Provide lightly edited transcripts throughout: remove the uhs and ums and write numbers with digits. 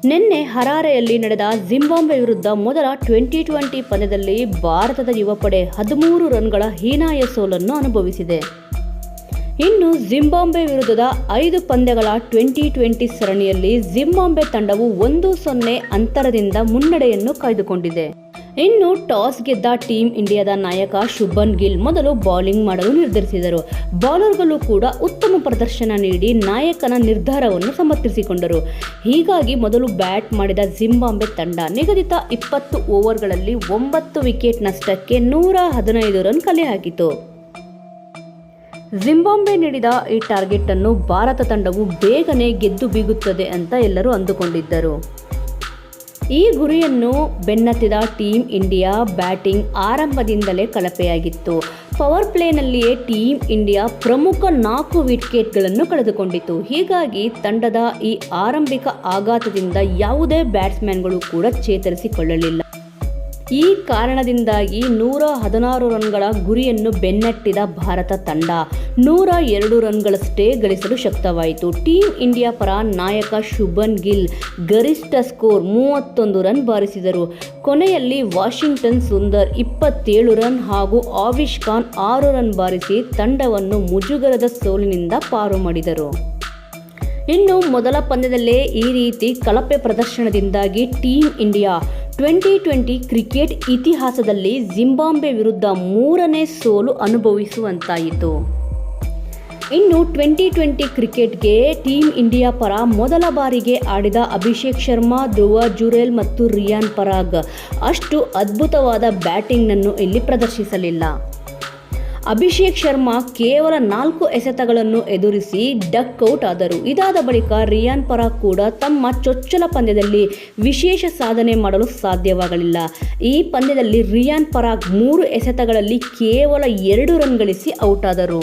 ನಿನ್ನೆ ಹರಾರೆಯಲ್ಲಿ ನಡೆದ ಜಿಂಬಾಬ್ವೆ ವಿರುದ್ಧ ಮೊದಲ ಟ್ವೆಂಟಿ ಪಂದ್ಯದಲ್ಲಿ ಭಾರತದ ಯುವ ಪಡೆ 13 ರನ್ಗಳ ಹೀನಾಯ ಸೋಲನ್ನು ಅನುಭವಿಸಿದೆ. ಇನ್ನು ಜಿಂಬಾಬ್ವೆ ವಿರುದ್ಧದ 5 ಪಂದ್ಯಗಳ ಟ್ವೆಂಟಿ ಸರಣಿಯಲ್ಲಿ ಜಿಂಬಾಬ್ವೆ ತಂಡವು 1-0 ಅಂತರದಿಂದ ಮುನ್ನಡೆಯನ್ನು ಕಾಯ್ದುಕೊಂಡಿದೆ. ಇನ್ನು ಟಾಸ್ ಗೆದ್ದ ಟೀಮ್ ಇಂಡಿಯಾದ ನಾಯಕ ಶುಭ್ಮನ್ ಗಿಲ್ ಮೊದಲು ಬೌಲಿಂಗ್ ಮಾಡಲು ನಿರ್ಧರಿಸಿದರು. ಬೌಲರ್ಗಳು ಕೂಡ ಉತ್ತಮ ಪ್ರದರ್ಶನ ನೀಡಿ ನಾಯಕನ ನಿರ್ಧಾರವನ್ನು ಸಮರ್ಥಿಸಿಕೊಂಡರು. ಹೀಗಾಗಿ ಮೊದಲು ಬ್ಯಾಟ್ ಮಾಡಿದ ಜಿಂಬಾಬ್ವೆ ತಂಡ ನಿಗದಿತ 20 ಓವರ್ಗಳಲ್ಲಿ 9 ವಿಕೆಟ್ ನಷ್ಟಕ್ಕೆ 115 ರನ್ ಕಲೆ ಹಾಕಿತು. ಜಿಂಬಾಬ್ವೆ ನೀಡಿದ ಈ ಟಾರ್ಗೆಟ್ ಅನ್ನು ಭಾರತ ತಂಡವು ಬೇಗನೆ ಗೆದ್ದು ಬೀಗುತ್ತದೆ ಅಂತ ಎಲ್ಲರೂ ಅಂದುಕೊಂಡಿದ್ದರು. ಈ ಗುರಿಯನ್ನು ಬೆನ್ನತ್ತಿದ ಟೀಮ್ ಇಂಡಿಯಾ ಬ್ಯಾಟಿಂಗ್ ಆರಂಭದಿಂದಲೇ ಕಳಪೆಯಾಗಿತ್ತು. ಪವರ್ ಪ್ಲೇನಲ್ಲಿಯೇ ಟೀಮ್ ಇಂಡಿಯಾ ಪ್ರಮುಖ 4 ವಿಕೆಟ್ಗಳನ್ನು ಕಳೆದುಕೊಂಡಿತು. ಹೀಗಾಗಿ ತಂಡದ ಈ ಆರಂಭಿಕ ಆಘಾತದಿಂದ ಯಾವುದೇ ಬ್ಯಾಟ್ಸ್ಮನ್ಗಳು ಕೂಡ ಚೇತರಿಸಿಕೊಳ್ಳಲಿಲ್ಲ. ಈ ಕಾರಣದಿಂದಾಗಿ 116 ರನ್ಗಳ ಗುರಿಯನ್ನು ಬೆನ್ನಟ್ಟಿದ ಭಾರತ ತಂಡ 102 ರನ್ಗಳಷ್ಟೇ ಗಳಿಸಲು ಶಕ್ತವಾಯಿತು. ಟೀಮ್ ಇಂಡಿಯಾ ಪರ ನಾಯಕ ಶುಭ್ಮನ್ ಗಿಲ್ ಗರಿಷ್ಠ ಸ್ಕೋರ್ 31 ರನ್ ಬಾರಿಸಿದರು. ಕೊನೆಯಲ್ಲಿ ವಾಷಿಂಗ್ಟನ್ ಸುಂದರ್ 27 ರನ್ ಹಾಗೂ ಆವಿಷ್ ಖಾನ್ 6 ರನ್ ಬಾರಿಸಿ ತಂಡವನ್ನು ಮುಜುಗರದ ಸೋಲಿನಿಂದ ಪಾರು ಮಾಡಿದರು. ಇನ್ನು ಮೊದಲ ಪಂದ್ಯದಲ್ಲೇ ಈ ರೀತಿ ಕಳಪೆ ಪ್ರದರ್ಶನದಿಂದಾಗಿ ಟೀಮ್ ಇಂಡಿಯಾ ಟ್ವೆಂಟಿ ಕ್ರಿಕೆಟ್ ಇತಿಹಾಸದಲ್ಲಿ ಜಿಂಬಾಬ್ವೆ ವಿರುದ್ಧ 3ನೇ ಸೋಲು ಅನುಭವಿಸುವಂತಾಯಿತು. ಇನ್ನು ಟ್ವೆಂಟಿ ಕ್ರಿಕೆಟ್ಗೆ ಟೀಮ್ ಇಂಡಿಯಾ ಪರ ಮೊದಲ ಬಾರಿಗೆ ಆಡಿದ ಅಭಿಷೇಕ್ ಶರ್ಮಾ, ಧ್ರುವ ಜುರೇಲ್ ಮತ್ತು ರಿಯಾನ್ ಪರಾಗ್ ಅಷ್ಟು ಅದ್ಭುತವಾದ ಬ್ಯಾಟಿಂಗನ್ನು ಇಲ್ಲಿ ಪ್ರದರ್ಶಿಸಲಿಲ್ಲ. ಅಭಿಷೇಕ್ ಶರ್ಮಾ ಕೇವಲ 4 ಎಸೆತಗಳನ್ನು ಎದುರಿಸಿ ಡಕ್ಔಟ್ ಆದರು. ಇದಾದ ಬಳಿಕ ರಿಯಾನ್ ಪರಾಗ್ ಕೂಡ ತಮ್ಮ ಚೊಚ್ಚಲ ಪಂದ್ಯದಲ್ಲಿ ವಿಶೇಷ ಸಾಧನೆ ಮಾಡಲು ಸಾಧ್ಯವಾಗಲಿಲ್ಲ. ಈ ಪಂದ್ಯದಲ್ಲಿ ರಿಯಾನ್ ಪರಾಗ್ 3 ಎಸೆತಗಳಲ್ಲಿ ಕೇವಲ 2 ರನ್ ಗಳಿಸಿ ಔಟ್ ಆದರು.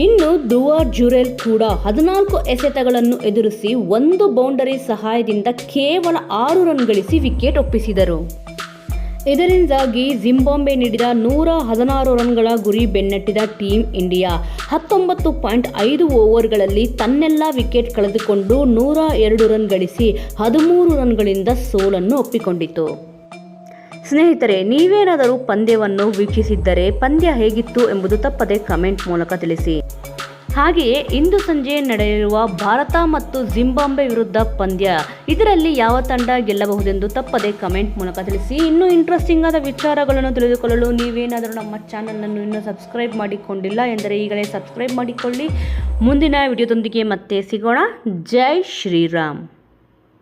ಇನ್ನು ಧ್ರುವ ಜುರೇಲ್ ಕೂಡ 14 ಎಸೆತಗಳನ್ನು ಎದುರಿಸಿ 1 ಬೌಂಡರಿ ಸಹಾಯದಿಂದ ಕೇವಲ 6 ರನ್ ಗಳಿಸಿ ವಿಕೆಟ್ ಒಪ್ಪಿಸಿದರು. ಇದರಿಂದಾಗಿ ಜಿಂಬಾಬ್ವೆ ನೀಡಿದ 116 ರನ್ಗಳ ಗುರಿ ಬೆನ್ನಟ್ಟಿದ ಟೀಮ್ ಇಂಡಿಯಾ 19.5 ಓವರ್ಗಳಲ್ಲಿ ತನ್ನೆಲ್ಲ ವಿಕೆಟ್ ಕಳೆದುಕೊಂಡು 102 ರನ್ ಗಳಿಸಿ 13 ರನ್ಗಳಿಂದ ಸೋಲನ್ನು ಒಪ್ಪಿಕೊಂಡಿತು. ಸ್ನೇಹಿತರೆ, ನೀವೇನಾದರೂ ಪಂದ್ಯವನ್ನು ವೀಕ್ಷಿಸಿದ್ದರೆ ಪಂದ್ಯ ಹೇಗಿತ್ತು ಎಂಬುದು ತಪ್ಪದೆ ಕಮೆಂಟ್ ಮೂಲಕ ತಿಳಿಸಿ. ಹಾಗೆಯೇ ಇಂದು ಸಂಜೆ ನಡೆಯಲಿರುವ ಭಾರತ ಮತ್ತು ಜಿಂಬಾಬ್ವೆ ವಿರುದ್ಧ ಪಂದ್ಯ, ಇದರಲ್ಲಿ ಯಾವ ತಂಡ ಗೆಲ್ಲಬಹುದೆಂದು ತಪ್ಪದೆ ಕಮೆಂಟ್ ಮೂಲಕ ತಿಳಿಸಿ. ಇನ್ನೂ ಇಂಟ್ರೆಸ್ಟಿಂಗ್ ಆದ ವಿಚಾರಗಳನ್ನು ತಿಳಿದುಕೊಳ್ಳಲು ನೀವೇನಾದರೂ ನಮ್ಮ ಚಾನಲನ್ನು ಇನ್ನೂ ಸಬ್ಸ್ಕ್ರೈಬ್ ಮಾಡಿಕೊಂಡಿಲ್ಲ ಎಂದರೆ ಈಗಲೇ ಸಬ್ಸ್ಕ್ರೈಬ್ ಮಾಡಿಕೊಳ್ಳಿ. ಮುಂದಿನ ವಿಡಿಯೋದೊಂದಿಗೆ ಮತ್ತೆ ಸಿಗೋಣ. ಜೈ ಶ್ರೀರಾಮ್.